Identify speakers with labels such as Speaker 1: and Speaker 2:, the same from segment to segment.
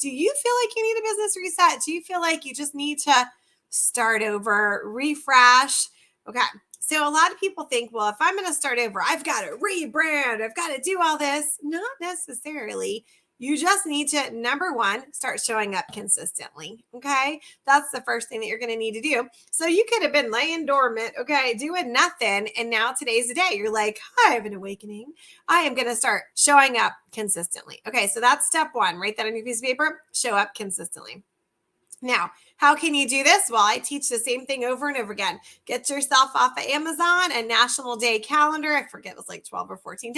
Speaker 1: Do you feel like you need a business reset? Do you feel like you just need to start over, refresh? Okay. So a lot of people think, well, if I'm going to start over, I've got to rebrand. I've got to do all this. Not necessarily. You just need to, number one, start showing up consistently. Okay. That's the first thing that you're going to need to do. So you could have been laying dormant, okay, doing nothing. And now today's the day. You're like, I have an awakening. I am going to start showing up consistently. Okay. So that's step one. Write that on your piece of paper. Show up consistently. Now, how can you do this? Well, I teach the same thing over and over again. Get yourself off of Amazon, a National Day calendar. I forget, it was like $12 or $14.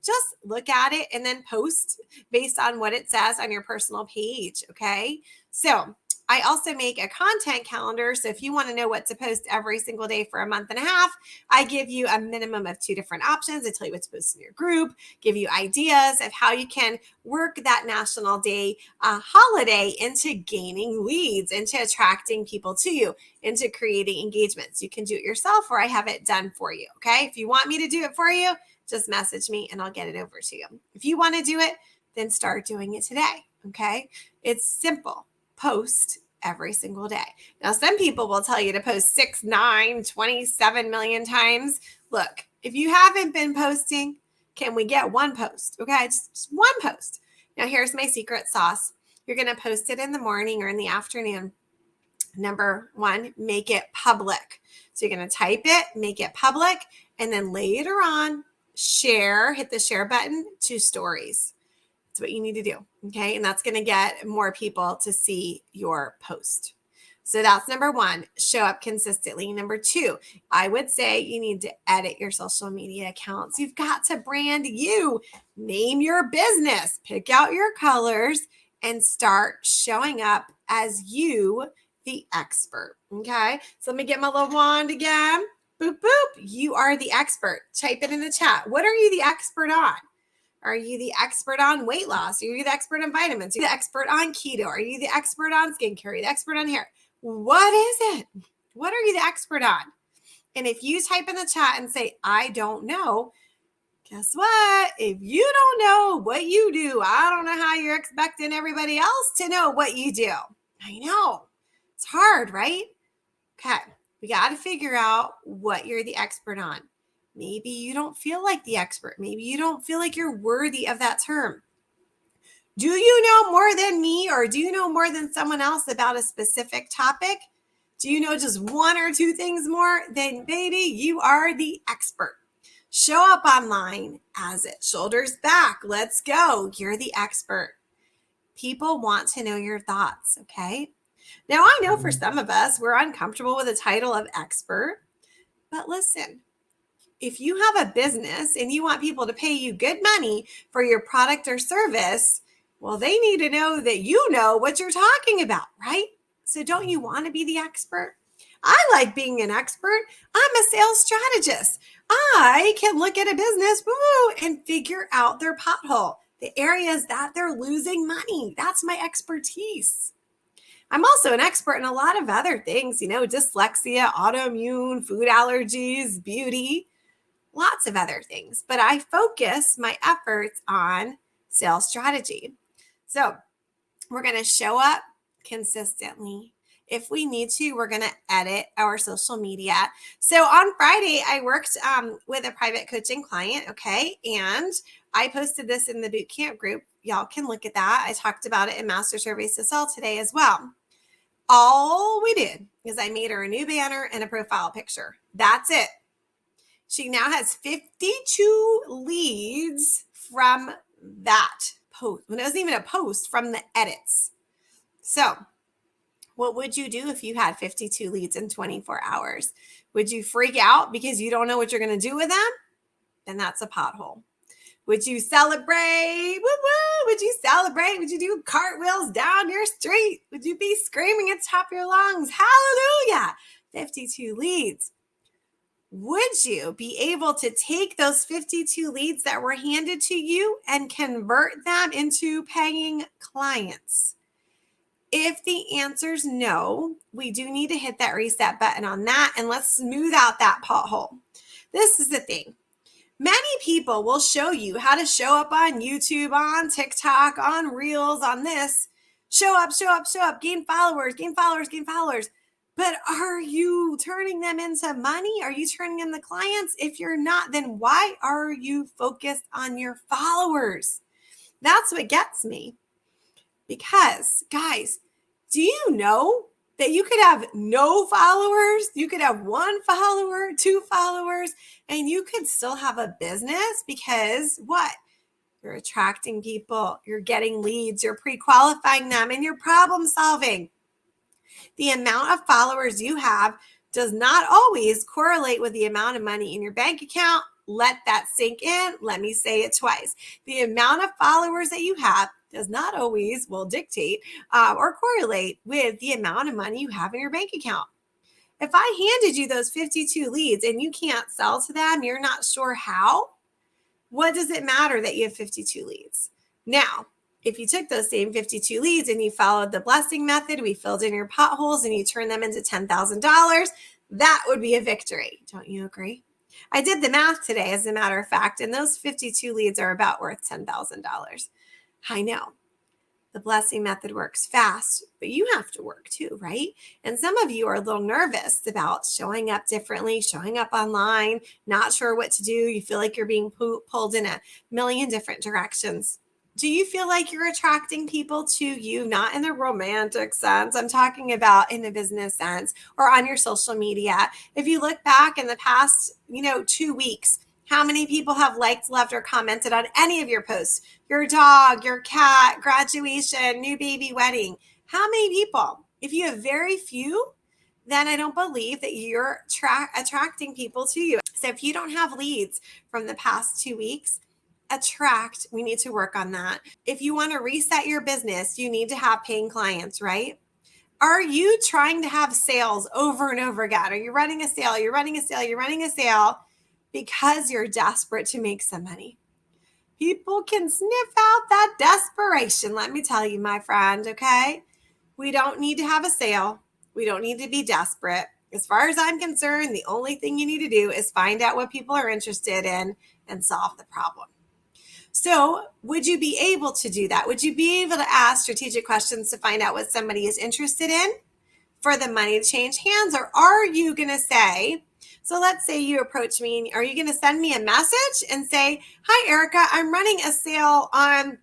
Speaker 1: Just look at it and then post based on what it says on your personal page. Okay. So I also make a content calendar. So if you want to know what to post every single day for a month and a half, I give you a minimum of 2 different options. I tell you what to post in your group, give you ideas of how you can work that National Day holiday into gaining leads, into attracting people to you, into creating engagements. You can do it yourself or I have it done for you. Okay. If you want me to do it for you, just message me and I'll get it over to you. If you want to do it, then start doing it today. Okay. It's simple. Post every single day. Now, some people will tell you to post 6, 9, 27 million times. Look, if you haven't been posting, can we get one post? Okay, just one post. Now, here's my secret sauce. You're going to post it in the morning or in the afternoon. Number one, make it public. So you're going to type it, make it public, and then later on, share, hit the share button to stories. That's what you need to do. Okay. And that's going to get more people to see your post. So that's number one, show up consistently. Number two, I would say you need to edit your social media accounts. You've got to brand you, name your business, pick out your colors, and start showing up as you, the expert. Okay. So let me get my little wand again. Boop, boop. You are the expert. Type it in the chat. What are you the expert on? Are you the expert on weight loss? Are you the expert on vitamins? Are you the expert on keto? Are you the expert on skincare? Are you the expert on hair? What is it? What are you the expert on? And if you type in the chat and say, I don't know, guess what? If you don't know what you do, I don't know how you're expecting everybody else to know what you do. I know. It's hard, right? Okay. We got to figure out what you're the expert on. Maybe you don't feel like the expert. Maybe you don't feel like you're worthy of that term. Do you know more than me or do you know more than someone else about a specific topic? Do you know just 1 or 2 things more? Then baby, you are the expert. Show up online as it. Shoulders back. Let's go. You're the expert. People want to know your thoughts, okay? Now, I know for some of us, we're uncomfortable with the title of expert, but listen. If you have a business and you want people to pay you good money for your product or service, well, they need to know that you know what you're talking about, right? So don't you want to be the expert? I like being an expert. I'm a sales strategist. I can look at a business and figure out their pothole, the areas that they're losing money. That's my expertise. I'm also an expert in a lot of other things, dyslexia, autoimmune, food allergies, beauty. Lots of other things, but I focus my efforts on sales strategy. So we're going to show up consistently. If we need to, we're going to edit our social media. So on Friday, I worked with a private coaching client, okay? And I posted this in the bootcamp group. Y'all can look at that. I talked about it in Master Surveys to Sell today as well. All we did is I made her a new banner and a profile picture. That's it. She now has 52 leads from that post. When it wasn't even a post, from the edits. So what would you do if you had 52 leads in 24 hours? Would you freak out because you don't know what you're going to do with them? Then that's a pothole. Would you celebrate? Woo woo! Would you celebrate? Would you do cartwheels down your street? Would you be screaming at the top of your lungs? Hallelujah! 52 leads. Would you be able to take those 52 leads that were handed to you and convert them into paying clients? If the answer is no, we do need to hit that reset button on that and let's smooth out that pothole. This is the thing. Many people will show you how to show up on YouTube, on TikTok, on Reels, on this, Show up, show up, show up, gain followers, gain followers, gain followers. But are you turning them into money? Are you turning them to clients? If you're not, then why are you focused on your followers? That's what gets me. Because, guys, do you know that you could have no followers? You could have 1 follower, 2 followers, and you could still have a business because what? You're attracting people, you're getting leads, you're pre-qualifying them, and you're problem solving. The amount of followers you have does not always correlate with the amount of money in your bank account. Let that sink in. Let me say it twice. The amount of followers that you have does not always dictate or correlate with the amount of money you have in your bank account. If I handed you those 52 leads and you can't sell to them, you're not sure how, what does it matter that you have 52 leads? Now, if you took those same 52 leads and you followed the blessing method, we filled in your potholes and you turned them into $10,000, that would be a victory. Don't you agree? I did the math today, as a matter of fact, and those 52 leads are about worth $10,000. I know. The blessing method works fast, but you have to work too, right? And some of you are a little nervous about showing up differently, showing up online, not sure what to do. You feel like you're being pulled in a million different directions. Do you feel like you're attracting people to you, not in the romantic sense? I'm talking about in the business sense or on your social media. If you look back in the past, 2 weeks, how many people have liked, loved, or commented on any of your posts? Your dog, your cat, graduation, new baby, wedding. How many people? If you have very few, then I don't believe that you're attracting people to you. So if you don't have leads from the past 2 weeks, we need to work on that. If you want to reset your business, you need to have paying clients, right? Are you trying to have sales over and over again? Are you running a sale? You're running a sale. You're running a sale because you're desperate to make some money. People can sniff out that desperation. Let me tell you, my friend, okay? We don't need to have a sale. We don't need to be desperate. As far as I'm concerned, the only thing you need to do is find out what people are interested in and solve the problem. So would you be able to do that? Would you be able to ask strategic questions to find out what somebody is interested in for the money to change hands? Or are you going to say, so let's say you approach me, and are you going to send me a message and say, hi, Erika, I'm running a sale on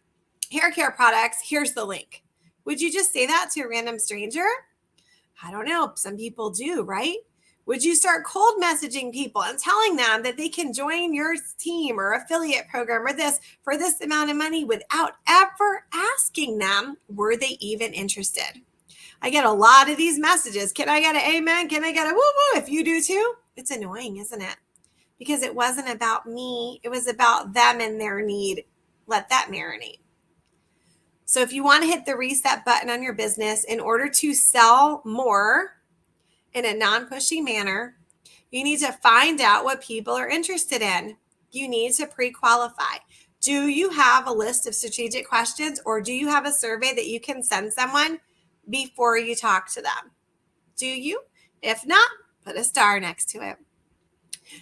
Speaker 1: hair care products. Here's the link. Would you just say that to a random stranger? I don't know. Some people do, right? Would you start cold messaging people and telling them that they can join your team or affiliate program or this for this amount of money without ever asking them, were they even interested? I get a lot of these messages. Can I get an amen? Can I get a woo woo? If you do too, it's annoying, isn't it? Because it wasn't about me. It was about them and their need. Let that marinate. So if you want to hit the reset button on your business in order to sell more in a non-pushy manner, you need to find out what people are interested in. You need to pre-qualify. Do you have a list of strategic questions, or do you have a survey that you can send someone before you talk to them? Do you? If not, put a star next to it.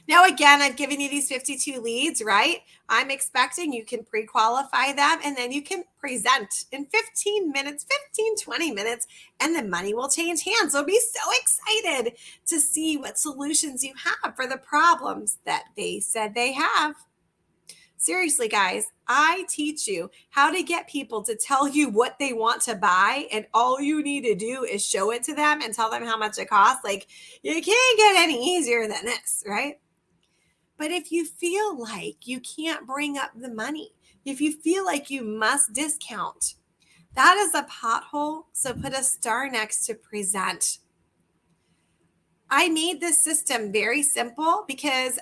Speaker 1: Now, again, I've given you these 52 leads, right? I'm expecting you can pre-qualify them, and then you can present in 15 minutes, 20 minutes, and the money will change hands. So be so excited to see what solutions you have for the problems that they said they have. Seriously, guys, I teach you how to get people to tell you what they want to buy, and all you need to do is show it to them and tell them how much it costs. Like, you can't get any easier than this, right? But if you feel like you can't bring up the money, if you feel like you must discount, that is a pothole. So put a star next to present. I made this system very simple because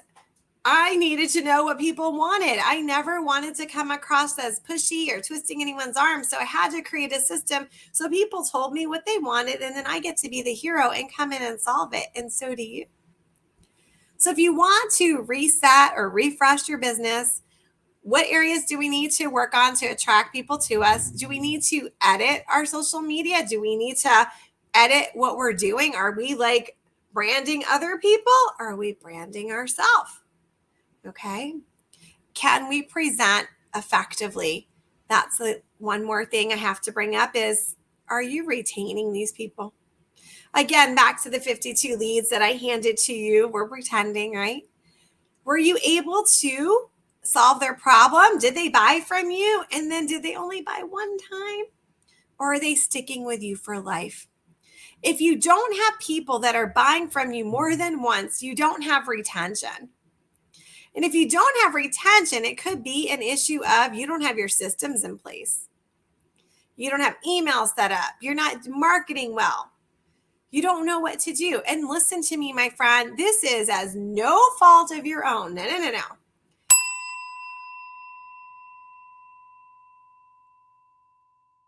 Speaker 1: I needed to know what people wanted. I never wanted to come across as pushy or twisting anyone's arm. So I had to create a system so people told me what they wanted, and then I get to be the hero and come in and solve it. And so do you. So if you want to reset or refresh your business, what areas do we need to work on to attract people to us? Do we need to edit our social media? Do we need to edit what we're doing? Are we like branding other people, or are we branding ourselves? Okay. Can we present effectively? That's the one more thing I have to bring up is Are you retaining these people? Again, back to the 52 leads that I handed to you. We're pretending, right? Were you able to solve their problem? Did they buy from you? And then did they only buy one time? Or are they sticking with you for life? If you don't have people that are buying from you more than once, you don't have retention. And if you don't have retention, it could be an issue of you don't have your systems in place. You don't have emails set up. You're not marketing well. You don't know what to do. And listen to me, my friend. This is as no fault of your own. No.